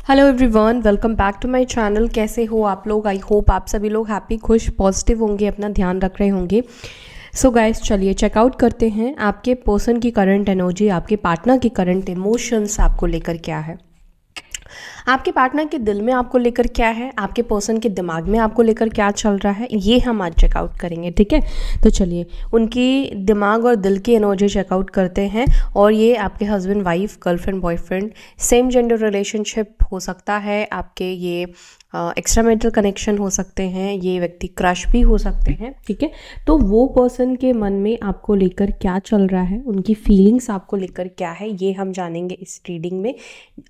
Hello everyone, welcome back to my channel. कैसे हो आप लोग? आई होप आप सभी लोग हैप्पी, खुश, पॉजिटिव होंगे, अपना ध्यान रख रहे होंगे। सो गाइस, चलिए चेकआउट करते हैं आपके पर्सन की करंट एनर्जी, आपके पार्टनर की करंट इमोशंस आपको लेकर क्या है, आपके पार्टनर के दिल में आपको लेकर क्या है, आपके पर्सन के दिमाग में आपको लेकर क्या चल रहा है, ये हम आज चेकआउट करेंगे। ठीक है, तो चलिए उनकी दिमाग और दिल की एनर्जी चेकआउट करते हैं। और ये आपके husband wife, girlfriend boyfriend, same gender relationship हो सकता है, आपके ये एक्स्ट्रा मैरिटल कनेक्शन हो सकते हैं, ये व्यक्ति क्रश भी हो सकते हैं। ठीक है, तो वो पर्सन के मन में आपको लेकर क्या चल रहा है, उनकी फीलिंग्स आपको लेकर क्या है, ये हम जानेंगे इस रीडिंग में।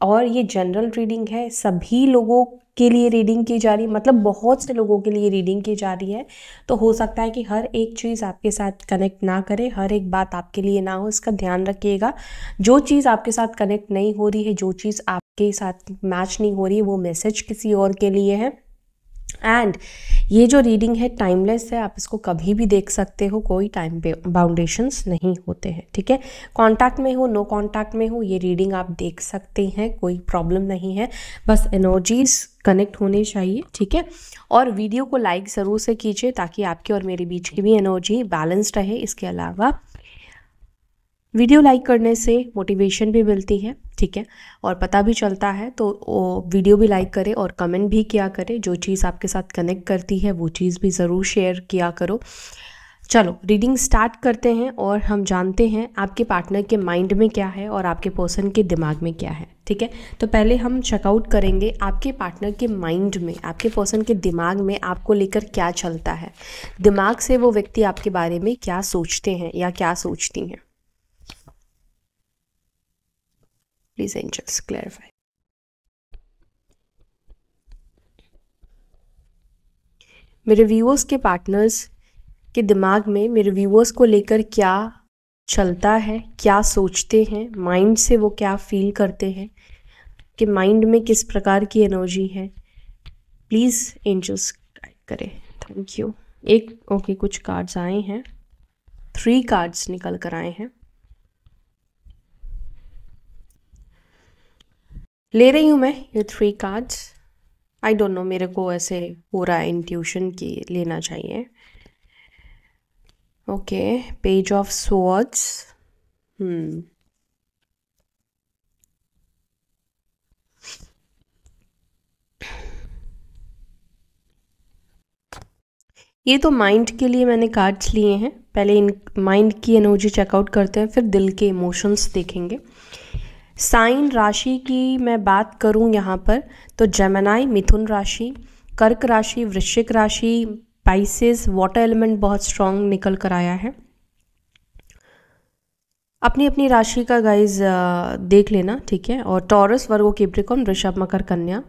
और ये जनरल रीडिंग है, सभी लोगों के लिए रीडिंग की जा रही है, मतलब बहुत से लोगों के लिए रीडिंग की जा रही है। तो हो सकता है कि हर एक चीज़ आपके साथ कनेक्ट ना करे, हर एक बात आपके लिए ना हो, इसका ध्यान रखिएगा। जो चीज़ आपके साथ कनेक्ट नहीं हो रही है, जो चीज़ आपके साथ मैच नहीं हो रही है, वो मैसेज किसी और के लिए है। एंड ये जो रीडिंग है टाइमलेस है, आप इसको कभी भी देख सकते हो, कोई टाइम बाउंडेशंस नहीं होते हैं। ठीक है, कांटेक्ट में हो, नो कांटेक्ट में हो, ये रीडिंग आप देख सकते हैं, कोई प्रॉब्लम नहीं है, बस एनर्जीज कनेक्ट होने चाहिए। ठीक है, और वीडियो को लाइक ज़रूर से कीजिए ताकि आपके और मेरे बीच की भी एनर्जी बैलेंस्ड रहे। इसके अलावा वीडियो लाइक करने से मोटिवेशन भी मिलती है। ठीक है, और पता भी चलता है, तो वीडियो भी लाइक करें और कमेंट भी किया करें। जो चीज़ आपके साथ कनेक्ट करती है वो चीज़ भी ज़रूर शेयर किया करो। चलो रीडिंग स्टार्ट करते हैं और हम जानते हैं आपके पार्टनर के माइंड में क्या है और आपके पर्सन के दिमाग में क्या है। ठीक है, तो पहले हम चेकआउट करेंगे आपके पार्टनर के माइंड में, आपके पर्सन के दिमाग में आपको लेकर क्या चलता है, दिमाग से वो व्यक्ति आपके बारे में क्या सोचते हैं या क्या सोचती हैं। Please angels clarify. मेरे व्यूअर्स के पार्टनर्स के दिमाग में मेरे व्यूअर्स को लेकर क्या चलता है, क्या सोचते हैं, माइंड से वो क्या फील करते हैं, कि माइंड में किस प्रकार की एनर्जी है। प्लीज़ एंजल्स गाइड करें, थैंक यू। ओके, कुछ कार्ड्स आए हैं, 3 कार्ड्स निकल कर आए हैं। ले रही हूँ मैं ये 3 कार्ड्स। आई डोंट नो, मेरे को ऐसे हो रहा है इंट्यूशन की लेना चाहिए। Okay, page of swords. ये तो माइंड के लिए मैंने कार्ड्स लिए हैं। पहले इन माइंड की एनर्जी चेकआउट करते हैं, फिर दिल के इमोशंस देखेंगे। साइन राशि की मैं बात करूं यहाँ पर, तो जेमिनी मिथुन राशि, कर्क राशि, वृश्चिक राशि, पाइसेस, वाटर एलिमेंट बहुत स्ट्रांग निकल कर आया है। अपनी अपनी राशि का गाइज देख लेना। ठीक है, और टॉरस, वर्गो, कैप्रिकॉर्न, वृषभ, मकर, कन्या,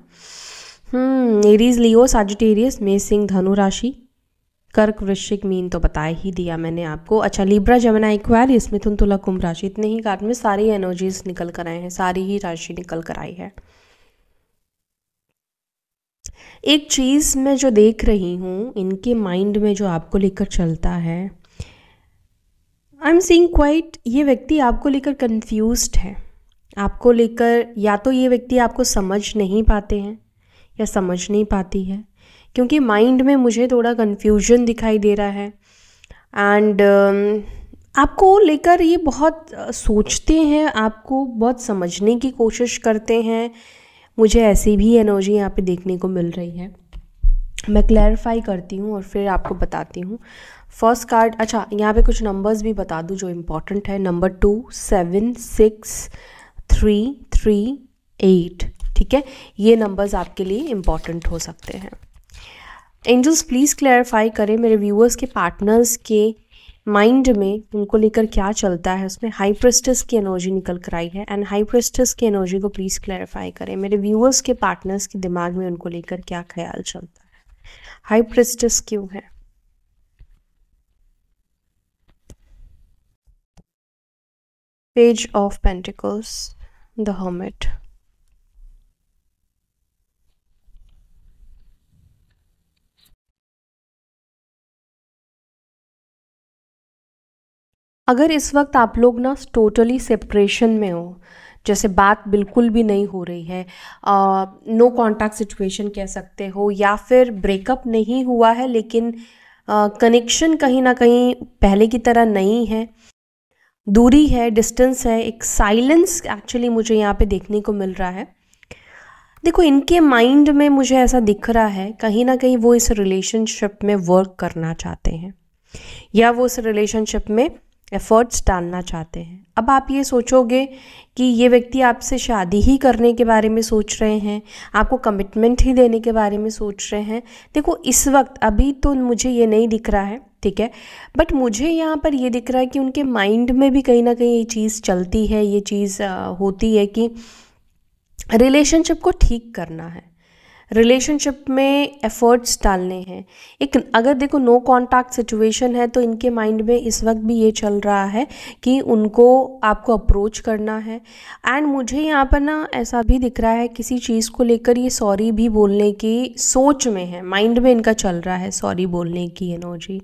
एरीज, लियो, साजिटेरियस, मेष, सिंह, धनु राशि, कर्क, वृश्चिक, मीन तो बता ही दिया मैंने आपको। अच्छा, लिब्रा, जमुना, एक्वेरियस, मिथुन, तुला, कुंभ राशि, इतने ही कार्ड में सारी एनर्जीज निकल कर आए हैं, सारी ही राशि निकल कर आई है। एक चीज़ मैं जो देख रही हूँ इनके माइंड में जो आपको लेकर चलता है, आई एम सीइंग क्वाइट, ये व्यक्ति आपको लेकर कंफ्यूज्ड है। आपको लेकर, या तो ये व्यक्ति आपको समझ नहीं पाते हैं या समझ नहीं पाती है, क्योंकि माइंड में मुझे थोड़ा कन्फ्यूजन दिखाई दे रहा है। एंड आपको लेकर ये बहुत सोचते हैं, आपको बहुत समझने की कोशिश करते हैं। मुझे ऐसी भी एनर्जी यहाँ पे देखने को मिल रही है। मैं क्लैरिफाई करती हूँ और फिर आपको बताती हूँ। फर्स्ट कार्ड, अच्छा यहाँ पे कुछ नंबर्स भी बता दूँ जो इम्पोर्टेंट है। नंबर 2, 7, 6, 3, 3, 8। ठीक है, ये नंबर्स आपके लिए इम्पॉर्टेंट हो सकते हैं। एंजल्स प्लीज़ क्लैरिफाई करें मेरे व्यूअर्स के पार्टनर्स के माइंड में उनको लेकर क्या चलता है। उसमें हाई प्रेस्टिस की एनर्जी निकल कर आई है, एंड हाई प्रेस्टिस की एनर्जी को प्लीज़ क्लैरिफाई करें। मेरे व्यूअर्स के पार्टनर्स के दिमाग में उनको लेकर क्या ख्याल चलता है, हाई प्रेस्टिस क्यों है। Page of pentacles, the hermit, अगर इस वक्त आप लोग ना टोटली सेपरेशन में हो, जैसे बात बिल्कुल भी नहीं हो रही है, नो कॉन्टैक्ट सिचुएशन कह सकते हो, या फिर ब्रेकअप नहीं हुआ है लेकिन कनेक्शन कहीं ना कहीं पहले की तरह नहीं है, दूरी है, डिस्टेंस है, एक साइलेंस एक्चुअली मुझे यहाँ पे देखने को मिल रहा है। देखो इनके माइंड में मुझे ऐसा दिख रहा है कहीं ना कहीं वो इस रिलेशनशिप में वर्क करना चाहते हैं, या वो उस रिलेशनशिप में एफर्ट्स डालना चाहते हैं। अब आप ये सोचोगे कि ये व्यक्ति आपसे शादी ही करने के बारे में सोच रहे हैं, आपको कमिटमेंट ही देने के बारे में सोच रहे हैं। देखो इस वक्त अभी तो मुझे ये नहीं दिख रहा है, ठीक है, बट मुझे यहाँ पर ये दिख रहा है कि उनके माइंड में भी कहीं ना कहीं ये चीज़ चलती है, ये चीज़ होती है कि रिलेशनशिप को ठीक करना है, रिलेशनशिप में एफर्ट्स डालने हैं। एक अगर देखो नो कॉन्टैक्ट सिचुएशन है तो इनके माइंड में इस वक्त भी ये चल रहा है कि उनको आपको अप्रोच करना है। एंड मुझे यहाँ पर ना ऐसा भी दिख रहा है किसी चीज़ को लेकर ये सॉरी भी बोलने की सोच में है, माइंड में इनका चल रहा है सॉरी बोलने की एनर्जी।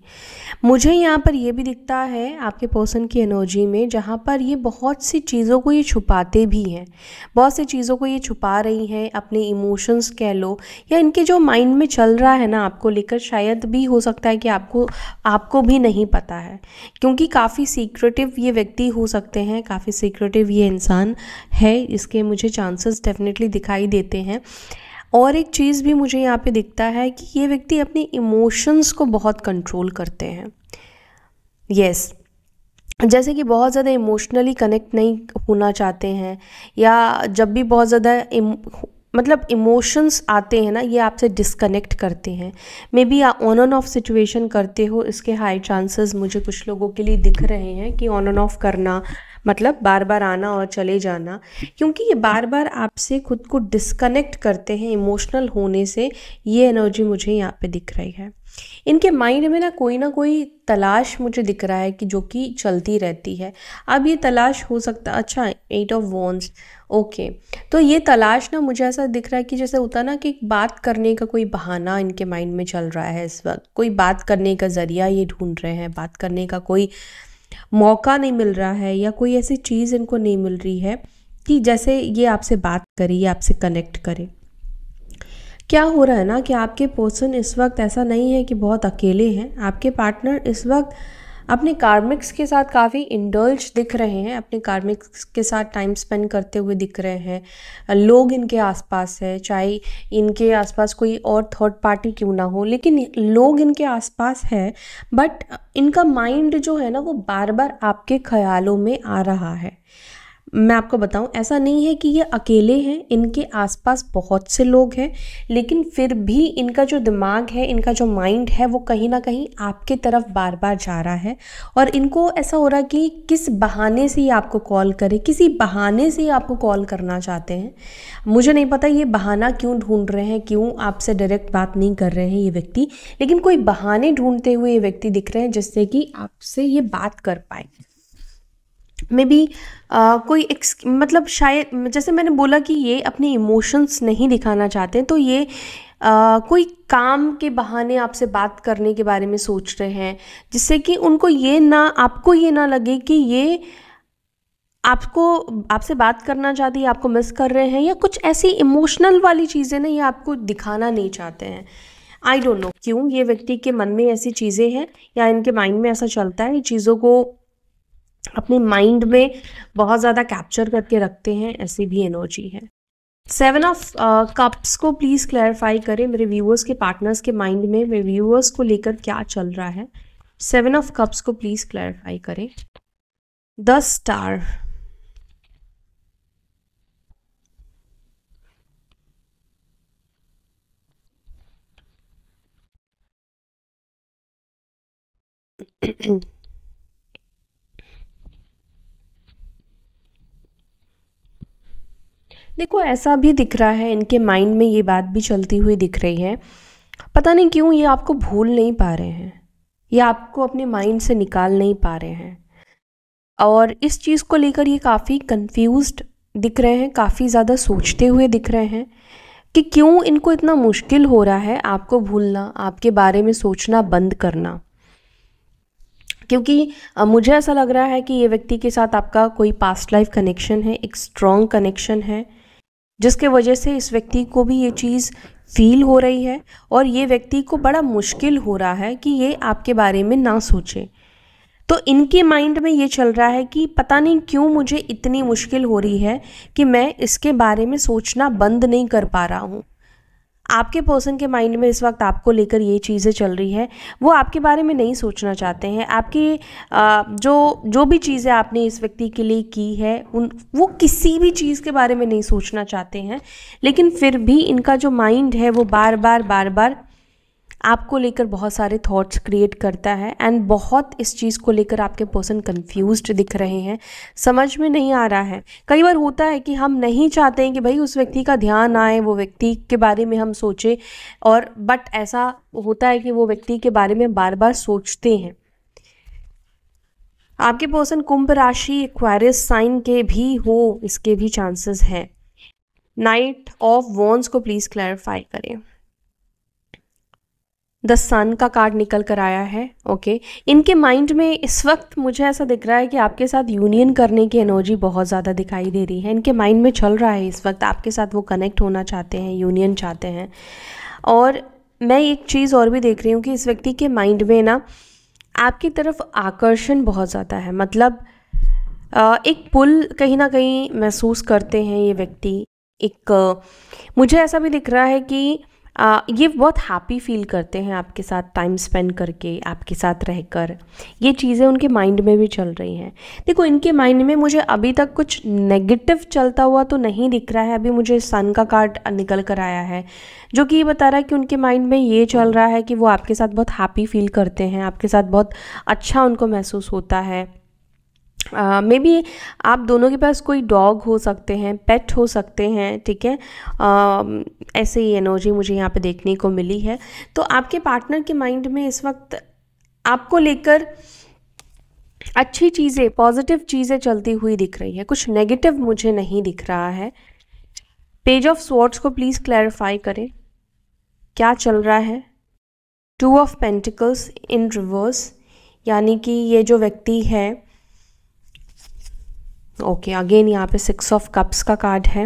मुझे यहाँ पर ये भी दिखता है आपके पर्सन की एनर्जी में, जहाँ पर ये बहुत सी चीज़ों को ये छुपाते भी हैं, बहुत सी चीज़ों को ये छुपा रही हैं, अपने इमोशंस कह लो, या इनके जो माइंड में चल रहा है ना आपको लेकर, शायद भी हो सकता है कि आपको भी नहीं पता है, क्योंकि काफ़ी सीक्रेटिव ये व्यक्ति हो सकते हैं, काफ़ी सीक्रेटिव ये इंसान है, इसके मुझे चांसेस डेफिनेटली दिखाई देते हैं। और एक चीज़ भी मुझे यहाँ पे दिखता है कि ये व्यक्ति अपने इमोशंस को बहुत कंट्रोल करते हैं। यस, जैसे कि बहुत ज़्यादा इमोशनली कनेक्ट नहीं होना चाहते हैं, या जब भी बहुत ज़्यादा मतलब इमोशंस आते हैं ना, ये आपसे डिस्कनेक्ट करते हैं। May be on end of situation करते हो, इसके हाई चांसेस मुझे कुछ लोगों के लिए दिख रहे हैं कि ऑन एंड ऑफ करना मतलब बार बार आना और चले जाना, क्योंकि ये बार बार आपसे खुद को डिस्कनेक्ट करते हैं इमोशनल होने से। ये एनर्जी मुझे यहाँ पे दिख रही है। इनके माइंड में ना कोई तलाश मुझे दिख रहा है कि जो कि चलती रहती है। अब ये तलाश हो सकता, अच्छा 8 ऑफ वॉन्ड्स, ओके, तो ये तलाश ना मुझे ऐसा दिख रहा है कि जैसे होता ना कि बात करने का कोई बहाना इनके माइंड में चल रहा है इस वक्त, कोई बात करने का ज़रिया ये ढूंढ रहे हैं, बात करने का कोई मौका नहीं मिल रहा है, या कोई ऐसी चीज़ इनको नहीं मिल रही है कि जैसे ये आपसे बात करे या आपसे कनेक्ट करे। क्या हो रहा है ना कि आपके पर्सन इस वक्त ऐसा नहीं है कि बहुत अकेले हैं, आपके पार्टनर इस वक्त अपने कार्मिक्स के साथ काफ़ी इंडल्ज दिख रहे हैं, अपने कार्मिक्स के साथ टाइम स्पेंड करते हुए दिख रहे हैं। लोग इनके आसपास है, चाहे इनके आसपास कोई और थर्ड पार्टी क्यों ना हो, लेकिन लोग इनके आसपास है, बट इनका माइंड जो है ना वो बार बार आपके ख्यालों में आ रहा है। मैं आपको बताऊं, ऐसा नहीं है कि ये अकेले हैं, इनके आसपास बहुत से लोग हैं, लेकिन फिर भी इनका जो दिमाग है, इनका जो माइंड है, वो कहीं ना कहीं आपके तरफ बार बार जा रहा है। और इनको ऐसा हो रहा है कि किस बहाने से ये आपको कॉल करे, किसी बहाने से ये आपको कॉल करना चाहते हैं। मुझे नहीं पता ये बहाना क्यों ढूंढ रहे हैं, क्यों आपसे डायरेक्ट बात नहीं कर रहे हैं ये व्यक्ति, लेकिन कोई बहाने ढूंढते हुए ये व्यक्ति दिख रहे हैं जिससे कि आपसे ये बात कर पाए। मे बी कोई मतलब शायद जैसे मैंने बोला कि ये अपने इमोशंस नहीं दिखाना चाहते, तो ये कोई काम के बहाने आपसे बात करने के बारे में सोच रहे हैं, जिससे कि उनको आपको ये ना लगे कि ये आपसे बात करना चाहती है, आपको मिस कर रहे हैं, या कुछ ऐसी इमोशनल वाली चीज़ें ना ये आपको दिखाना नहीं चाहते हैं। आई डोंट नो क्यों ये व्यक्ति के मन में ऐसी चीज़ें हैं, या इनके माइंड में ऐसा चलता है, ये चीज़ों को अपने माइंड में बहुत ज़्यादा कैप्चर करके रखते हैं, ऐसी भी एनर्जी है। 7 ऑफ कप्स को प्लीज़ क्लैरिफाई करें मेरे व्यूअर्स के पार्टनर्स के माइंड में, मेरे व्यूअर्स को लेकर क्या चल रहा है। 7 ऑफ कप्स को प्लीज़ क्लैरिफाई करें। 10 स्टार, देखो ऐसा भी दिख रहा है, इनके माइंड में ये बात भी चलती हुई दिख रही है, पता नहीं क्यों ये आपको भूल नहीं पा रहे हैं, या आपको अपने माइंड से निकाल नहीं पा रहे हैं। और इस चीज़ को लेकर ये काफ़ी कंफ्यूज्ड दिख रहे हैं, काफ़ी ज़्यादा सोचते हुए दिख रहे हैं कि क्यों इनको इतना मुश्किल हो रहा है आपको भूलना, आपके बारे में सोचना बंद करना। क्योंकि मुझे ऐसा लग रहा है कि ये व्यक्ति के साथ आपका कोई पास्ट लाइफ कनेक्शन है, एक स्ट्रॉन्ग कनेक्शन है, जिसके वजह से इस व्यक्ति को भी ये चीज़ फील हो रही है और ये व्यक्ति को बड़ा मुश्किल हो रहा है कि ये आपके बारे में ना सोचे। तो इनके माइंड में ये चल रहा है कि पता नहीं क्यों मुझे इतनी मुश्किल हो रही है कि मैं इसके बारे में सोचना बंद नहीं कर पा रहा हूँ। आपके पर्सन के माइंड में इस वक्त आपको लेकर ये चीज़ें चल रही है, वो आपके बारे में नहीं सोचना चाहते हैं। आपकी जो भी चीज़ें आपने इस व्यक्ति के लिए की है वो किसी भी चीज़ के बारे में नहीं सोचना चाहते हैं, लेकिन फिर भी इनका जो माइंड है वो बार बार आपको लेकर बहुत सारे थॉट्स क्रिएट करता है एंड बहुत इस चीज़ को लेकर आपके पर्सन कंफ्यूज्ड दिख रहे हैं, समझ में नहीं आ रहा है। कई बार होता है कि हम नहीं चाहते हैं कि भाई उस व्यक्ति का ध्यान आए, वो व्यक्ति के बारे में हम सोचें, और बट ऐसा होता है कि वो व्यक्ति के बारे में बार बार सोचते हैं। आपके पर्सन कुंभ राशि एक्वेरियस साइन के भी हो, इसके भी चांसेस हैं। नाइट ऑफ वॉन्ड्स को प्लीज़ क्लैरिफाई करें। द सन का कार्ड निकल कर आया है। ओके, इनके माइंड में इस वक्त मुझे ऐसा दिख रहा है कि आपके साथ यूनियन करने की एनर्जी बहुत ज़्यादा दिखाई दे रही है। इनके माइंड में चल रहा है इस वक्त आपके साथ वो कनेक्ट होना चाहते हैं, यूनियन चाहते हैं। और मैं एक चीज़ और भी देख रही हूँ कि इस व्यक्ति के माइंड में ना आपकी तरफ आकर्षण बहुत ज़्यादा है, मतलब एक पुल कहीं ना कहीं महसूस करते हैं ये व्यक्ति। एक मुझे ऐसा भी दिख रहा है कि ये बहुत हैप्पी फील करते हैं आपके साथ टाइम स्पेंड करके, आपके साथ रहकर। ये चीज़ें उनके माइंड में भी चल रही हैं। देखो, इनके माइंड में मुझे अभी तक कुछ नेगेटिव चलता हुआ तो नहीं दिख रहा है। अभी मुझे सन का कार्ड निकल कर आया है जो कि ये बता रहा है कि उनके माइंड में ये चल रहा है कि वो आपके साथ बहुत हैप्पी फील करते हैं, आपके साथ बहुत अच्छा उनको महसूस होता है। मे बी आप दोनों के पास कोई डॉग हो सकते हैं, पेट हो सकते हैं, ठीक है। ऐसे ही एनर्जी मुझे यहाँ पे देखने को मिली है। तो आपके पार्टनर के माइंड में इस वक्त आपको लेकर अच्छी चीज़ें, पॉजिटिव चीज़ें चलती हुई दिख रही है, कुछ नेगेटिव मुझे नहीं दिख रहा है। पेज ऑफ स्वॉर्ड्स को प्लीज़ क्लैरिफाई करें, क्या चल रहा है। Two of pentacles in reverse, यानी कि ये जो व्यक्ति है, ओके, अगेन यहाँ पे 6 ऑफ कप्स का कार्ड है।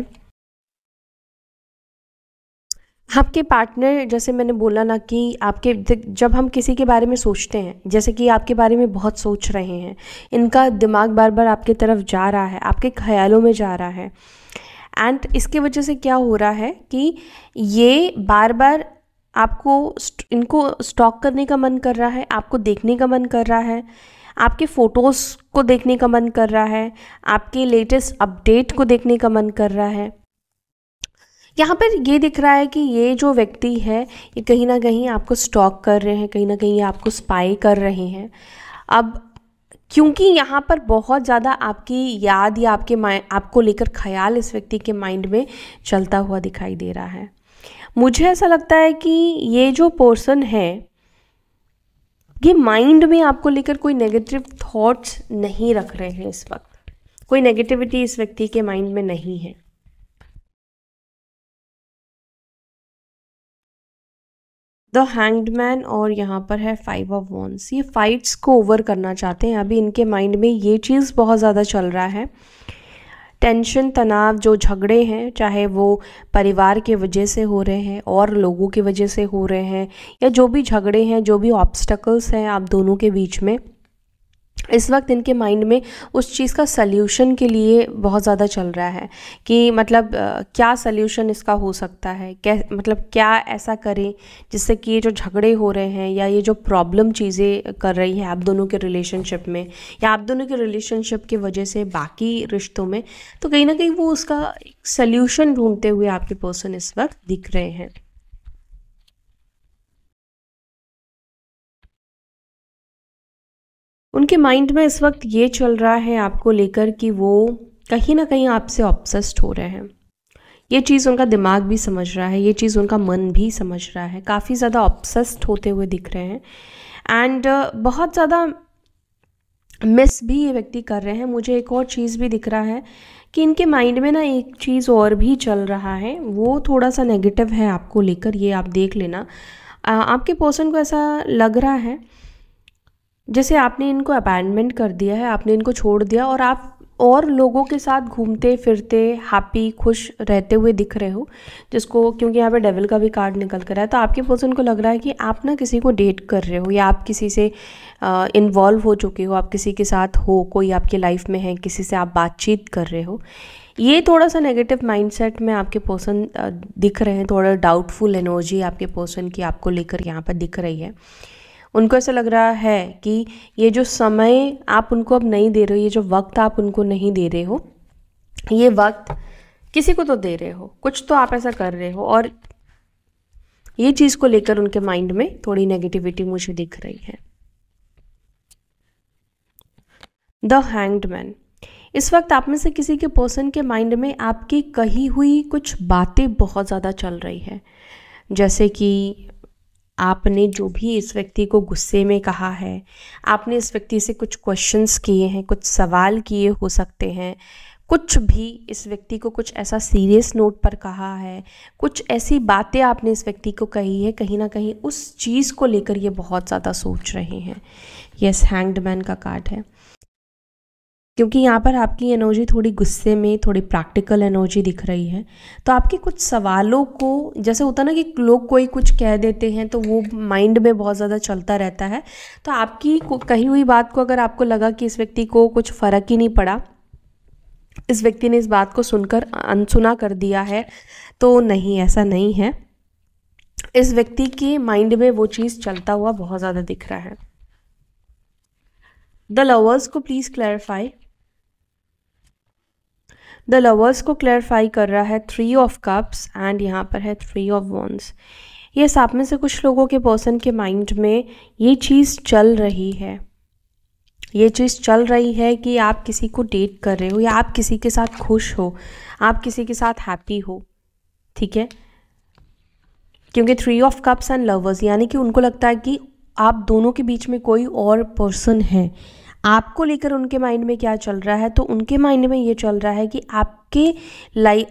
आपके पार्टनर, जैसे मैंने बोला ना कि आपके जब हम किसी के बारे में सोचते हैं, जैसे कि आपके बारे में बहुत सोच रहे हैं, इनका दिमाग बार बार आपकी तरफ जा रहा है, आपके ख्यालों में जा रहा है। एंड इसके वजह से क्या हो रहा है कि ये बार बार आपको इनको स्टॉक करने का मन कर रहा है, आपको देखने का मन कर रहा है, आपके फ़ोटोज़ को देखने का मन कर रहा है, आपके लेटेस्ट अपडेट को देखने का मन कर रहा है। यहाँ पर ये दिख रहा है कि ये जो व्यक्ति है ये कहीं ना कहीं आपको स्टॉक कर रहे हैं, कहीं ना कहीं ये आपको स्पाई कर रहे हैं। अब क्योंकि यहाँ पर बहुत ज़्यादा आपकी याद या आपको लेकर ख्याल इस व्यक्ति के माइंड में चलता हुआ दिखाई दे रहा है, मुझे ऐसा लगता है कि ये जो पर्सन है ये माइंड में आपको लेकर कोई नेगेटिव थॉट्स नहीं रख रहे हैं इस वक्त। कोई नेगेटिविटी इस व्यक्ति के माइंड में नहीं है। द हैंग्ड मैन और यहाँ पर है 5 ऑफ वॉन्ड्स। ये फाइट्स को ओवर करना चाहते हैं। अभी इनके माइंड में ये चीज़ बहुत ज़्यादा चल रहा है। टेंशन, तनाव, जो झगड़े हैं, चाहे वो परिवार के वजह से हो रहे हैं और लोगों की वजह से हो रहे हैं, या जो भी झगड़े हैं, जो भी ऑब्स्टकल्स हैं आप दोनों के बीच में, इस वक्त इनके माइंड में उस चीज़ का सल्यूशन के लिए बहुत ज़्यादा चल रहा है कि मतलब क्या सल्यूशन इसका हो सकता है, मतलब क्या ऐसा करें जिससे कि ये जो झगड़े हो रहे हैं या ये जो प्रॉब्लम चीज़ें कर रही है आप दोनों के रिलेशनशिप में या आप दोनों के रिलेशनशिप की वजह से बाकी रिश्तों में, तो कहीं ना कहीं वो उसका सल्यूशन ढूंढते हुए आपके पर्सन इस वक्त दिख रहे हैं। उनके माइंड में इस वक्त ये चल रहा है आपको लेकर कि वो कहीं ना कहीं आपसे ऑब्सेस्ड हो रहे हैं। ये चीज़ उनका दिमाग भी समझ रहा है, ये चीज़ उनका मन भी समझ रहा है, काफ़ी ज़्यादा ऑब्सेस्ड होते हुए दिख रहे हैं। एंड बहुत ज़्यादा मिस भी ये व्यक्ति कर रहे हैं। मुझे एक और चीज़ भी दिख रहा है कि इनके माइंड में ना एक चीज़ और भी चल रहा है, वो थोड़ा सा नेगेटिव है आपको लेकर, ये आप देख लेना। आपके पर्सन को ऐसा लग रहा है जैसे आपने इनको अबैंडनमेंट कर दिया है, आपने इनको छोड़ दिया और आप और लोगों के साथ घूमते फिरते हैप्पी खुश रहते हुए दिख रहे हो, जिसको क्योंकि यहाँ पे डेविल का भी कार्ड निकल कर है, तो आपके पर्सन को लग रहा है कि आप ना किसी को डेट कर रहे हो या आप किसी से इन्वॉल्व हो चुके हो, आप किसी के साथ हो, कोई आपके लाइफ में है, किसी से आप बातचीत कर रहे हो। ये थोड़ा सा नेगेटिव माइंडसेट में आपके पर्सन दिख रहे हैं, थोड़ा डाउटफुल एनर्जी आपके पर्सन की आपको लेकर यहाँ पर दिख रही है। उनको ऐसा लग रहा है कि ये जो समय आप उनको अब नहीं दे रहे हो, ये जो वक्त आप उनको नहीं दे रहे हो, ये वक्त किसी को तो दे रहे हो, कुछ तो आप ऐसा कर रहे हो, और ये चीज़ को लेकर उनके माइंड में थोड़ी नेगेटिविटी मुझे दिख रही है। द हैंग्ड मैन, इस वक्त आप में से किसी के पर्सन के माइंड में आपकी कही हुई कुछ बातें बहुत ज़्यादा चल रही है, जैसे कि आपने जो भी इस व्यक्ति को गुस्से में कहा है, आपने इस व्यक्ति से कुछ क्वेश्चंस किए हैं, कुछ सवाल किए हो सकते हैं, कुछ भी इस व्यक्ति को कुछ ऐसा सीरियस नोट पर कहा है, कुछ ऐसी बातें आपने इस व्यक्ति को कही है, कहीं ना कहीं उस चीज़ को लेकर ये बहुत ज़्यादा सोच रहे हैं। यस, हैंग्ड मैन का कार्ड है, क्योंकि यहाँ पर आपकी एनर्जी थोड़ी गुस्से में, थोड़ी प्रैक्टिकल एनर्जी दिख रही है। तो आपके कुछ सवालों को, जैसे होता ना कि लोग कोई कुछ कह देते हैं तो वो माइंड में बहुत ज़्यादा चलता रहता है, तो आपकी कही हुई बात को अगर आपको लगा कि इस व्यक्ति को कुछ फ़र्क ही नहीं पड़ा, इस व्यक्ति ने इस बात को सुनकर अनसुना कर दिया है, तो नहीं, ऐसा नहीं है। इस व्यक्ति के माइंड में वो चीज़ चलता हुआ बहुत ज़्यादा दिख रहा है। द लवर्स को प्लीज़ क्लैरिफाई। द लवर्स को क्लैरिफाई कर रहा है 3 ऑफ कप्स एंड यहाँ पर है 3 ऑफ वॉन्ड्स। यस, आप में से कुछ लोगों के पर्सन के माइंड में ये चीज़ चल रही है, ये चीज़ चल रही है कि आप किसी को डेट कर रहे हो या आप किसी के साथ खुश हो, आप किसी के साथ हैप्पी हो, ठीक है। क्योंकि 3 ऑफ कप्स एंड लवर्स, यानी कि उनको लगता है कि आप दोनों के बीच में कोई और पर्सन है। आपको लेकर उनके माइंड में क्या चल रहा है, तो उनके माइंड में ये चल रहा है कि आपके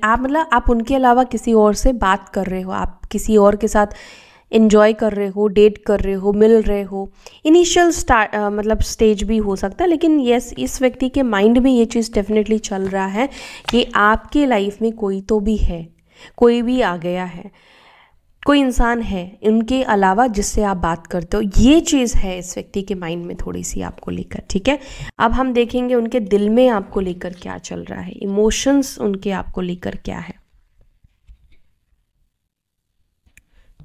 आप उनके अलावा किसी और से बात कर रहे हो, आप किसी और के साथ एंजॉय कर रहे हो, डेट कर रहे हो, मिल रहे हो। इनिशियल स्टेज भी हो सकता है, लेकिन यस, इस व्यक्ति के माइंड में ये चीज़ डेफिनेटली चल रहा है कि आपके लाइफ में कोई तो भी है, कोई भी आ गया है, कोई इंसान है इनके अलावा जिससे आप बात करते हो। ये चीज़ है इस व्यक्ति के माइंड में थोड़ी सी आपको लेकर, ठीक है। अब हम देखेंगे उनके दिल में आपको लेकर क्या चल रहा है, इमोशंस उनके आपको लेकर क्या है।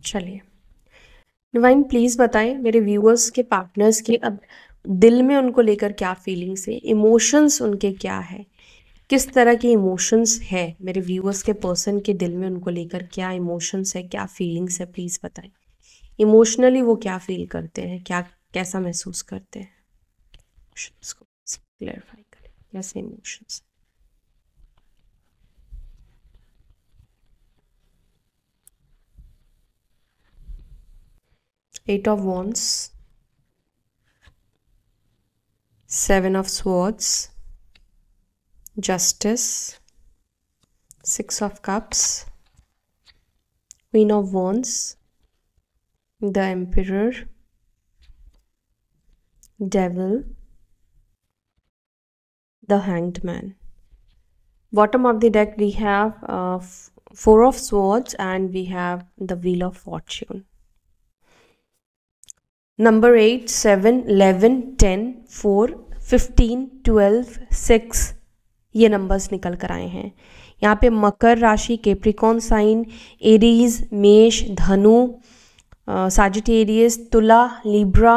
चलिए डिवाइन प्लीज़ बताएं मेरे व्यूअर्स के पार्टनर्स के अब दिल में उनको लेकर क्या फीलिंग्स है, इमोशंस उनके क्या है, किस तरह के इमोशंस है मेरे व्यूअर्स के पर्सन के दिल में उनको लेकर क्या इमोशंस है, क्या फीलिंग्स है, प्लीज़ बताएं। इमोशनली वो क्या फील करते हैं, क्या कैसा महसूस करते हैं, इमोशंस को क्लैरिफाई करें, कैसे emotions. Eight of wands, 7 of swords, Justice, 6 of Cups, Queen of Wands, the Emperor, Devil, the Hanged Man. Bottom of the deck we have 4 of Swords and we have the Wheel of Fortune. Number 8, 7, 11, 10, 4, 15, 12, 6 ये numbers निकल कर आए हैं। यहाँ पे मकर राशि, Capricorn sign, Aries, मेष, धनु, सजिटेरियस, तुला, लिब्रा,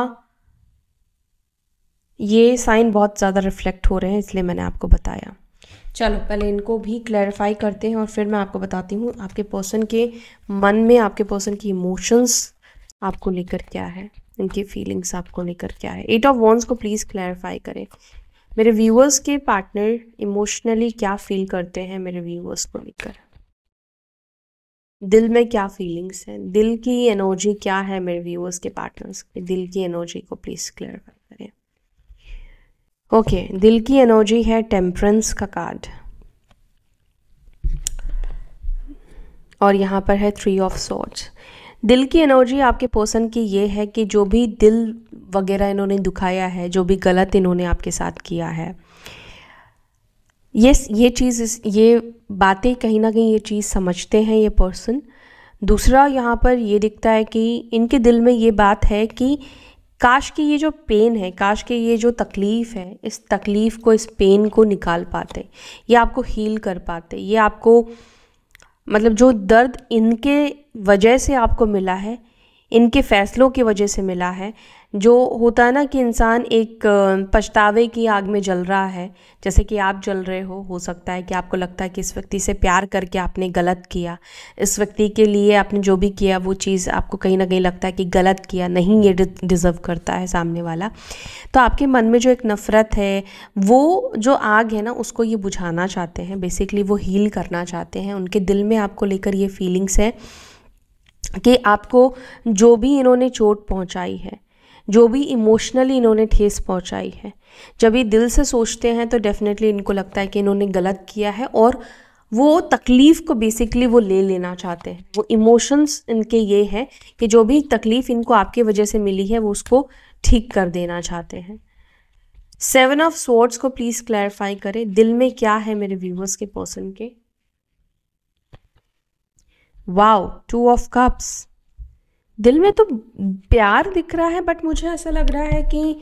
ये साइन बहुत ज़्यादा रिफ्लेक्ट हो रहे हैं, इसलिए मैंने आपको बताया। चलो पहले इनको भी क्लैरिफाई करते हैं और फिर मैं आपको बताती हूँ आपके पर्सन के मन में, आपके पर्सन की इमोशंस आपको लेकर क्या है, इनकी फीलिंग्स आपको लेकर क्या है। 8 ऑफ वॉन्ड्स को प्लीज़ क्लैरिफाई करें मेरे व्यूअर्स के पार्टनर इमोशनली क्या फील करते हैं, मेरे व्यूअर्स को लेकर दिल में क्या फीलिंग्स हैं, दिल की एनर्जी क्या है मेरे व्यूअर्स के पार्टनर्स के दिल की एनर्जी को प्लीज़ क्लैरिफाई करें। ओके, दिल की एनर्जी है टेम्परेंस का कार्ड और यहाँ पर है 3 ऑफ स्वॉर्ड्स। दिल की एनर्जी आपके पर्सन की ये है कि जो भी दिल वगैरह इन्होंने दुखाया है, जो भी गलत इन्होंने आपके साथ किया है, ये चीज़ ये बातें कहीं ना कहीं ये चीज़ समझते हैं ये पर्सन। दूसरा यहाँ पर ये दिखता है कि इनके दिल में ये बात है कि काश कि ये जो पेन है, काश कि ये जो तकलीफ़ है, इस तकलीफ़ को, इस पेन को निकाल पाते, ये आपको हील कर पाते, ये आपको मतलब जो दर्द इनके वजह से आपको मिला है, इनके फ़ैसलों की वजह से मिला है। जो होता है ना कि इंसान एक पछतावे की आग में जल रहा है, जैसे कि आप जल रहे हो सकता है कि आपको लगता है कि इस व्यक्ति से प्यार करके आपने गलत किया, इस व्यक्ति के लिए आपने जो भी किया वो चीज़ आपको कहीं ना कहीं लगता है कि गलत किया, नहीं ये डिज़र्व करता है सामने वाला। तो आपके मन में जो एक नफ़रत है, वो जो आग है ना, उसको ये बुझाना चाहते हैं, बेसिकली वो हील करना चाहते हैं। उनके दिल में आपको लेकर ये फीलिंग्स है कि आपको जो भी इन्होंने चोट पहुंचाई है, जो भी इमोशनली इन्होंने ठेस पहुंचाई है, जब ये दिल से सोचते हैं तो डेफिनेटली इनको लगता है कि इन्होंने गलत किया है और वो तकलीफ़ को बेसिकली वो ले लेना चाहते हैं। वो इमोशंस इनके ये है कि जो भी तकलीफ़ इनको आपकी वजह से मिली है वो उसको ठीक कर देना चाहते हैं। 7 ऑफ स्वॉर्ड्स को प्लीज़ क्लैरिफाई करें, दिल में क्या है मेरे व्यूवर्स के पर्सन के। Wow, 2 of cups. दिल में तो प्यार दिख रहा है, बट मुझे ऐसा लग रहा है कि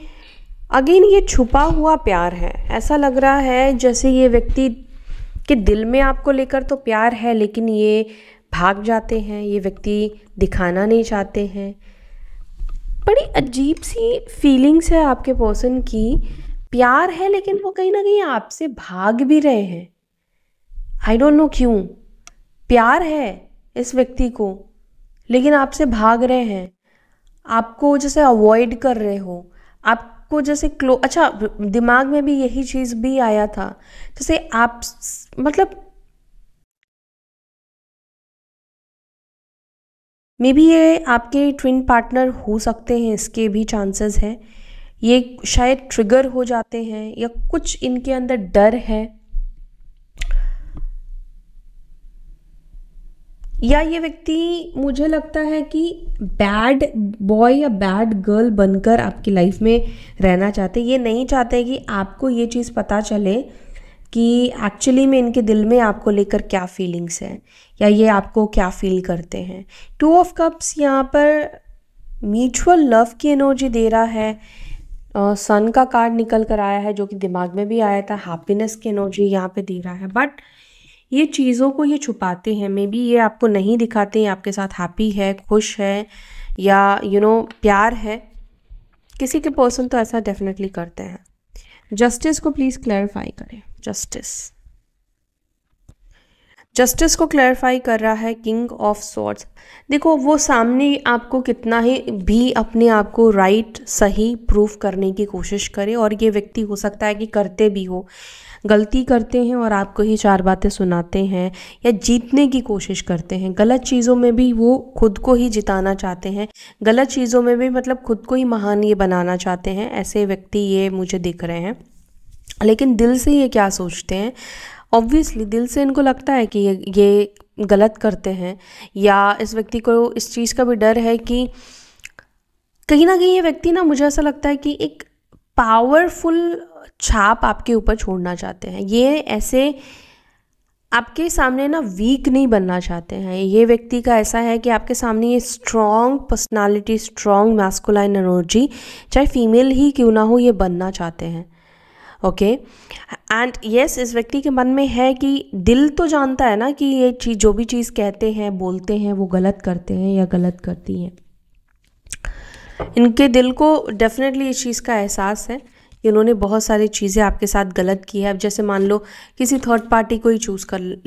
अगेन ये छुपा हुआ प्यार है। ऐसा लग रहा है जैसे ये व्यक्ति के दिल में आपको लेकर तो प्यार है, लेकिन ये भाग जाते हैं, ये व्यक्ति दिखाना नहीं चाहते हैं। बड़ी अजीब सी फीलिंग्स है आपके पर्सन की। प्यार है लेकिन वो कहीं ना कहीं आपसे भाग भी रहे हैं। आई डोंट नो क्यों। प्यार है इस व्यक्ति को, लेकिन आपसे भाग रहे हैं, आपको जैसे अवॉइड कर रहे हो, आपको जैसे अच्छा, दिमाग में भी यही चीज़ भी आया था, जैसे आप मतलब मे बी ये आपके ट्विन पार्टनर हो सकते हैं, इसके भी चांसेस हैं। ये शायद ट्रिगर हो जाते हैं या कुछ इनके अंदर डर है, या ये व्यक्ति मुझे लगता है कि बैड बॉय या बैड गर्ल बनकर आपकी लाइफ में रहना चाहते। ये नहीं चाहते कि आपको ये चीज़ पता चले कि एक्चुअली में इनके दिल में आपको लेकर क्या फीलिंग्स हैं या ये आपको क्या फील करते हैं। 2 ऑफ कप्स यहाँ पर म्यूचुअल लव की एनर्जी दे रहा है। सन का कार्ड निकल कर आया है जो कि दिमाग में भी आया था। हैप्पीनेस की एनर्जी यहाँ पे दे रहा है, बट ये चीज़ों को ये छुपाते हैं। मे बी ये आपको नहीं दिखाते हैं आपके साथ हैप्पी है, खुश है या प्यार है। किसी के पर्सन तो ऐसा डेफिनेटली करते हैं। जस्टिस को प्लीज़ क्लैरिफाई करें। जस्टिस को क्लैरिफाई कर रहा है किंग ऑफ स्वॉर्ड्स। देखो, वो सामने आपको कितना ही भी अपने आप को राइट, सही प्रूफ करने की कोशिश करे, और ये व्यक्ति हो सकता है कि करते भी हो, गलती करते हैं और आपको ही 4 बातें सुनाते हैं या जीतने की कोशिश करते हैं। गलत चीज़ों में भी वो खुद को ही जिताना चाहते हैं, गलत चीज़ों में भी मतलब खुद को ही महान ये बनाना चाहते हैं। ऐसे व्यक्ति ये मुझे दिख रहे हैं, लेकिन दिल से ये क्या सोचते हैं, ऑब्वियसली दिल से इनको लगता है कि ये गलत करते हैं, या इस व्यक्ति को इस चीज़ का भी डर है कि कहीं ना कहीं ये व्यक्ति ना, मुझे ऐसा लगता है कि एक पावरफुल छाप आपके ऊपर छोड़ना चाहते हैं। ये ऐसे आपके सामने ना वीक नहीं बनना चाहते हैं। ये व्यक्ति का ऐसा है कि आपके सामने ये strong personality, strong masculine energy, चाहे फीमेल ही क्यों ना हो, ये बनना चाहते हैं। ओके, एंड यस, इस व्यक्ति के मन में है कि दिल तो जानता है ना कि ये चीज़, जो भी चीज़ कहते हैं, बोलते हैं, वो गलत करते हैं या गलत करती हैं। इनके दिल को डेफिनेटली इस चीज़ का एहसास है कि उन्होंने बहुत सारी चीज़ें आपके साथ गलत की है। अब जैसे मान लो किसी थर्ड पार्टी को ही चूज़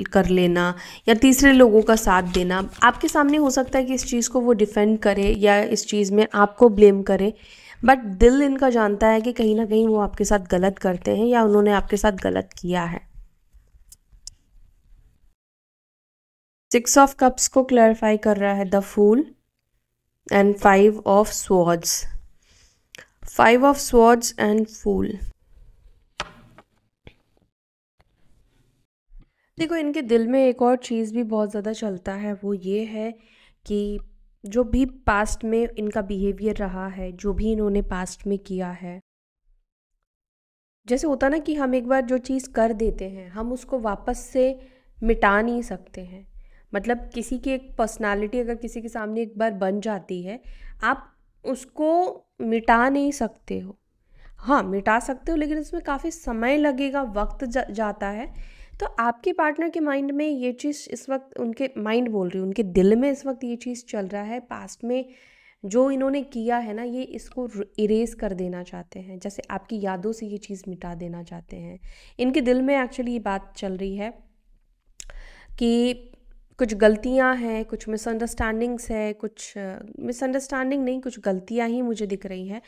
कर लेना या तीसरे लोगों का साथ देना, आपके सामने हो सकता है कि इस चीज़ को वो डिफेंड करे या इस चीज़ में आपको ब्लेम करे, बट दिल इनका जानता है कि कहीं ना कहीं वो आपके साथ गलत करते हैं या उन्होंने आपके साथ गलत किया है। 6 ऑफ कप्स को क्लैरिफाई कर रहा है the fool and 5 of swords. 5 of swords and fool. देखो, इनके दिल में एक और चीज़ भी बहुत ज़्यादा चलता है, वो ये है कि जो भी पास्ट में इनका बिहेवियर रहा है, जो भी इन्होंने पास्ट में किया है, जैसे होता ना कि हम एक बार जो चीज़ कर देते हैं हम उसको वापस से मिटा नहीं सकते हैं। मतलब किसी की एक पर्सनालिटी अगर किसी के सामने एक बार बन जाती है, आप उसको मिटा नहीं सकते हो। हाँ, मिटा सकते हो लेकिन इसमें काफ़ी समय लगेगा, वक्त जाता है। तो आपके पार्टनर के माइंड में ये चीज़ इस वक्त, उनके माइंड बोल रही हूँ, उनके दिल में इस वक्त ये चीज़ चल रहा है, पास्ट में जो इन्होंने किया है ना, ये इसको इरेज कर देना चाहते हैं, जैसे आपकी यादों से ये चीज़ मिटा देना चाहते हैं। इनके दिल में एक्चुअली ये बात चल रही है कि कुछ गलतियां हैं, कुछ मिसअंडरस्टैंडिंग्स है, कुछ मिसअंडरस्टैंडिंग नहीं, कुछ गलतियां ही मुझे दिख रही हैं,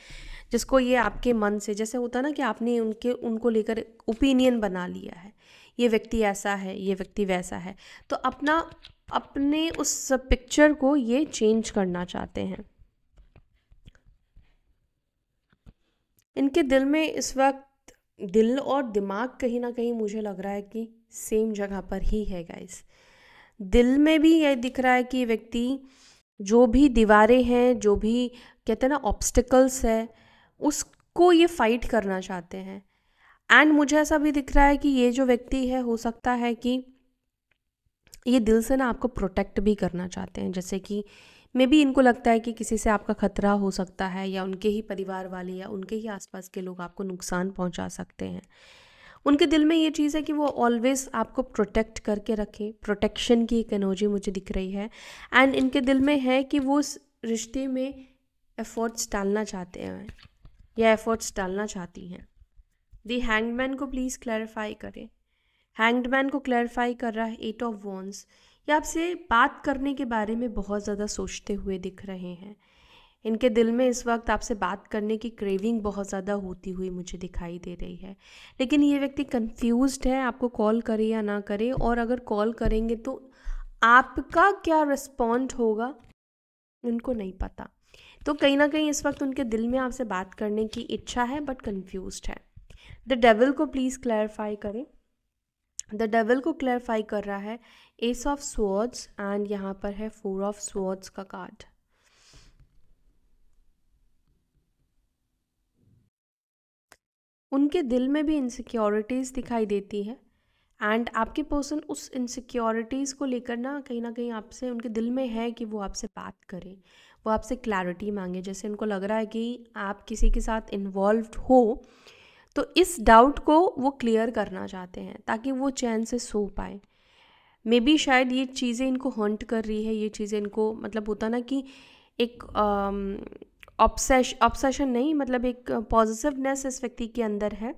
जिसको ये आपके मन से, जैसे होता ना कि आपने उनको लेकर ओपिनियन बना लिया है, ये व्यक्ति ऐसा है, ये व्यक्ति वैसा है, तो अपने उस पिक्चर को ये चेंज करना चाहते हैं। इनके दिल में इस वक्त, दिल और दिमाग कहीं ना कहीं मुझे लग रहा है कि सेम जगह पर ही है गाइस। दिल में भी ये दिख रहा है कि व्यक्ति जो भी दीवारें हैं, जो भी कहते हैं ना ऑब्स्टिकल्स है, उसको ये फाइट करना चाहते हैं। एंड मुझे ऐसा भी दिख रहा है कि ये जो व्यक्ति है, हो सकता है कि ये दिल से ना आपको प्रोटेक्ट भी करना चाहते हैं, जैसे कि मे बी इनको लगता है कि किसी से आपका खतरा हो सकता है, या उनके ही परिवार वाले या उनके ही आसपास के लोग आपको नुकसान पहुंचा सकते हैं। उनके दिल में ये चीज़ है कि वो ऑलवेज आपको प्रोटेक्ट करके रखें, प्रोटेक्शन की एक एनर्जी मुझे दिख रही है। एंड इनके दिल में है कि वो उस रिश्ते में एफर्ट्स डालना चाहते हैं या एफर्ट्स डालना चाहती हैं। दी हैंगमैन को प्लीज़ क्लैरिफाई करें। हैंगमैन को क्लैरिफाई कर रहा है 8 ऑफ वॉन्ड्स। ये आपसे बात करने के बारे में बहुत ज़्यादा सोचते हुए दिख रहे हैं। इनके दिल में इस वक्त आपसे बात करने की क्रेविंग बहुत ज़्यादा होती हुई मुझे दिखाई दे रही है, लेकिन ये व्यक्ति कंफ्यूज्ड है, आपको कॉल करे या ना करे, और अगर कॉल करेंगे तो आपका क्या रिस्पॉन्ड होगा उनको नहीं पता। तो कहीं ना कहीं इस वक्त उनके दिल में आपसे बात करने की इच्छा है, बट कंफ्यूज्ड है। द डेविल को प्लीज़ क्लैरिफाई करें। द डेविल को क्लैरिफाई कर रहा है एस ऑफ स्वॉर्ड्स, एंड यहाँ पर है 4 ऑफ स्वॉर्ड्स का कार्ड। उनके दिल में भी इनसिक्योरिटीज़ दिखाई देती है, एंड आपके पर्सन उस इनसिक्योरिटीज़ को लेकर ना कहीं आपसे, उनके दिल में है कि वो आपसे बात करें, वो आपसे क्लैरिटी मांगे। जैसे उनको लग रहा है कि आप किसी के साथ इन्वॉल्व हो, तो इस डाउट को वो क्लियर करना चाहते हैं ताकि वो चैन से सो पाए। मे बी शायद ये चीज़ें इनको हॉन्ट कर रही है, ये चीज़ें इनको, मतलब होता ना कि एक ऑब्सेशन नहीं, मतलब एक पॉजिटिवनेस इस व्यक्ति के अंदर है,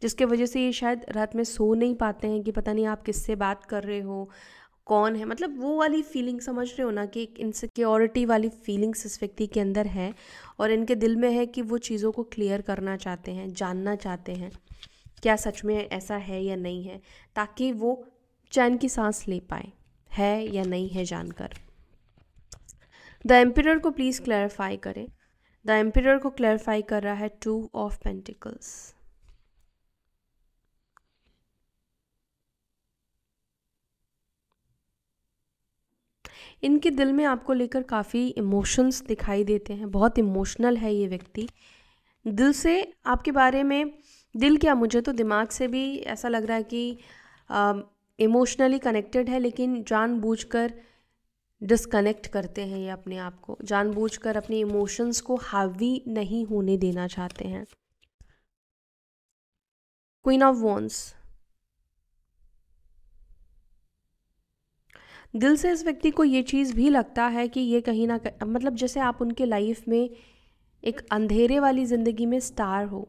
जिसके वजह से ये शायद रात में सो नहीं पाते हैं कि पता नहीं आप किससे बात कर रहे हो, कौन है, मतलब वो वाली फीलिंग समझ रहे हो ना, कि एक इनसिक्योरिटी वाली फीलिंग्स इस व्यक्ति के अंदर है, और इनके दिल में है कि वो चीज़ों को क्लियर करना चाहते हैं, जानना चाहते हैं क्या सच में ऐसा है या नहीं है, ताकि वो चैन की सांस ले पाए, है या नहीं है जानकर। द एम्पिरर को प्लीज़ क्लैरिफाई करें। द एम्पिरर को क्लैरिफाई कर रहा है 2 ऑफ पेंटिकल्स। इनके दिल में आपको लेकर काफ़ी इमोशंस दिखाई देते हैं, बहुत इमोशनल है ये व्यक्ति। दिल से आपके बारे में, दिल क्या, मुझे तो दिमाग से भी ऐसा लग रहा है कि इमोशनली कनेक्टेड है, लेकिन जानबूझकर डिस्कनेक्ट करते हैं ये अपने आप को, जानबूझकर अपने इमोशंस को हावी नहीं होने देना चाहते हैं। Queen of wands. दिल से इस व्यक्ति को ये चीज़ भी लगता है कि ये कहीं ना मतलब जैसे आप उनके लाइफ में एक अंधेरे वाली ज़िंदगी में स्टार हो,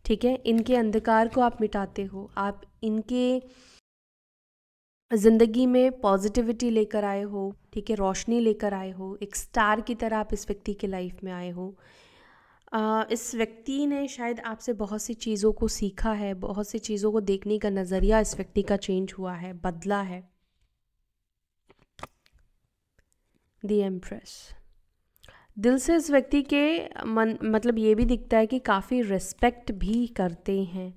ठीक है, इनके अंधकार को आप मिटाते हो, आप इनके ज़िंदगी में पॉजिटिविटी लेकर आए हो, ठीक है, रोशनी लेकर आए हो, एक स्टार की तरह आप इस व्यक्ति के लाइफ में आए हो। इस व्यक्ति ने शायद आपसे बहुत सी चीज़ों को सीखा है, बहुत सी चीज़ों को देखने का नज़रिया इस व्यक्ति का चेंज हुआ है, बदला है। The empress. दिल से इस व्यक्ति के मन, मतलब ये भी दिखता है कि काफ़ी रिस्पेक्ट भी करते हैं,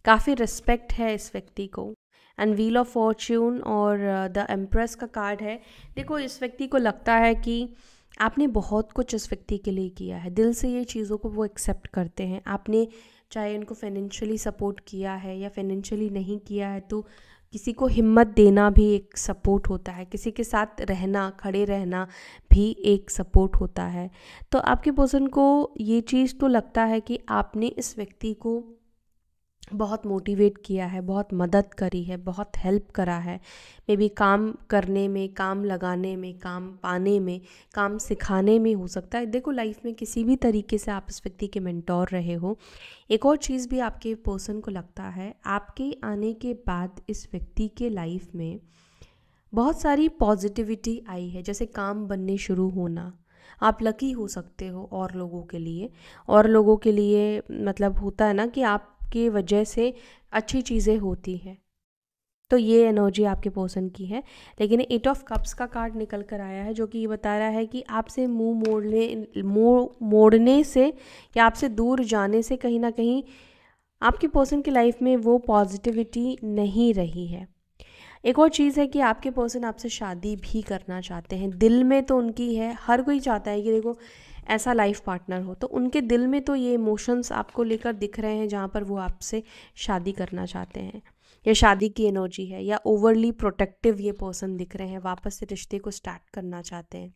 काफ़ी रिस्पेक्ट है इस व्यक्ति को, एंड व्हील ऑफ फॉर्च्यून और द एम्प्रेस का कार्ड है। देखो, इस व्यक्ति को लगता है कि आपने बहुत कुछ इस व्यक्ति के लिए किया है, दिल से ये चीज़ों को वो एक्सेप्ट करते हैं। आपने चाहे उनको फाइनेंशियली सपोर्ट किया है या फाइनेंशियली नहीं किया है, तो किसी को हिम्मत देना भी एक सपोर्ट होता है, किसी के साथ रहना, खड़े रहना भी एक सपोर्ट होता है। तो आपके पर्सन को ये चीज़ तो लगता है कि आपने इस व्यक्ति को बहुत मोटिवेट किया है, बहुत मदद करी है, बहुत हेल्प करा है, मे बी काम करने में, काम लगाने में, काम पाने में, काम सिखाने में हो सकता है। देखो, लाइफ में किसी भी तरीके से आप इस व्यक्ति के मेंटोर रहे हो। एक और चीज़ भी आपके पर्सन को लगता है, आपके आने के बाद इस व्यक्ति के लाइफ में बहुत सारी पॉजिटिविटी आई है, जैसे काम बनने शुरू होना। आप लकी हो सकते हो और लोगों के लिए, और लोगों के लिए मतलब होता है ना कि आपके वजह से अच्छी चीज़ें होती हैं। तो ये एनर्जी आपके पर्सन की है। लेकिन 8 ऑफ कप्स का कार्ड निकल कर आया है, जो कि ये बता रहा है कि आपसे मुंह मोड़ने से या आपसे दूर जाने से कहीं ना कहीं आपके पर्सन की लाइफ में वो पॉजिटिविटी नहीं रही है। एक और चीज़ है कि आपके पर्सन आपसे शादी भी करना चाहते हैं, दिल में तो उनकी है, हर कोई चाहता है कि देखो ऐसा लाइफ पार्टनर हो, तो उनके दिल में तो ये इमोशंस आपको लेकर दिख रहे हैं जहाँ पर वो आपसे शादी करना चाहते हैं, या शादी की एनर्जी है, या ओवरली प्रोटेक्टिव ये पर्सन दिख रहे हैं, वापस से रिश्ते को स्टार्ट करना चाहते हैं।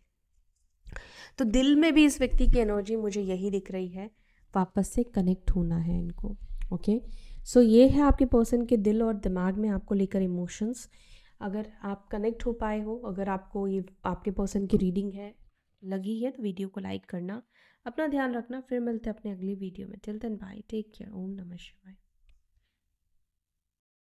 तो दिल में भी इस व्यक्ति की एनर्जी मुझे यही दिख रही है, वापस से कनेक्ट होना है इनको। ओके, सो ये है आपके पर्सन के दिल और दिमाग में आपको लेकर इमोशंस। अगर आप कनेक्ट हो पाए हो, अगर आपको ये आपके पर्सन की रीडिंग है लगी है, तो वीडियो को लाइक करना। अपना ध्यान रखना, फिर मिलते हैं अपने अगली वीडियो में। Till then bye, take care, ओम नमः शिवाय।